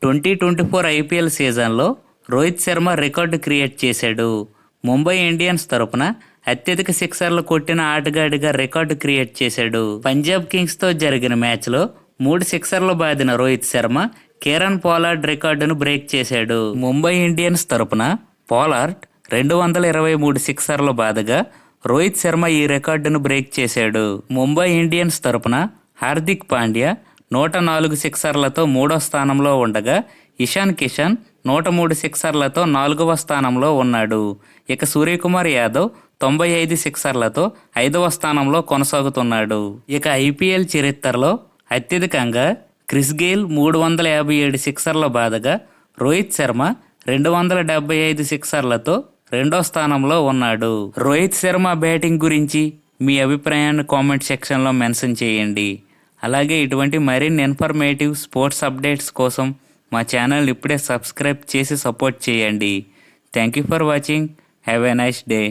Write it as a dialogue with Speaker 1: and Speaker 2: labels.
Speaker 1: 2024 IPL సీజన్లో Rohit Sharma record create చేశాడు. Mumbai Indians తరపున అత్యధిక సిక్సర్లు కొట్టిన ఆటగాడిగా రికార్డు క్రియేట్ చేశాడు. పంజాబ్ కింగ్స్తో జరిగిన మ్యాచ్లో 3 సిక్సర్లు బాదిన రోహిత్ శర్మ కీరన్ పోలార్డ్ రికార్డును బ్రేక్ చేశాడు. ముంబై ఇండియన్స్ తరపున పోలార్డ్ 223 సిక్సర్లు బాదగా రోహిత్ శర్మ ఈ రికార్డును బ్రేక్ చేశాడు. ముంబై ఇండియన్స్ తరపున హార్దిక్ పాండ్యా 104 సిక్సర్లతో 3వ స్థానంలో ఉండగా ఇషాన్ కిషన్ 103 సిక్సర్లతో 4వ స్థానంలో ఉన్నాడు. ఇక సూర్యకుమార్ యాదవ్ 95 సిక్సర్లతో 5వ స్థానంలో కొనసాగుతున్నాడు. ఇక ఐపీఎల్ చరిత్రలో అత్యధికంగా క్రిస్ గేల్ 357 సిక్సర్ల బాదగా రోహిత్ శర్మ 275 సిక్సర్లతో 2వ స్థానంలో ఉన్నాడు. రోహిత్ శర్మ బ్యాటింగ్ గురించి మీ అభిప్రాయాన్ని కామెంట్ సెక్షన్లో మెన్షన్ చేయండి. అలాగే ఇటువంటి మరిన్ని ఇన్ఫర్మేటివ్ స్పోర్ట్స్ అప్డేట్స్ కోసం మా ఛానల్ ఇప్పుడే సబ్స్క్రైబ్ చేసి సపోర్ట్ చేయండి. Thank you for watching. Have a nice day.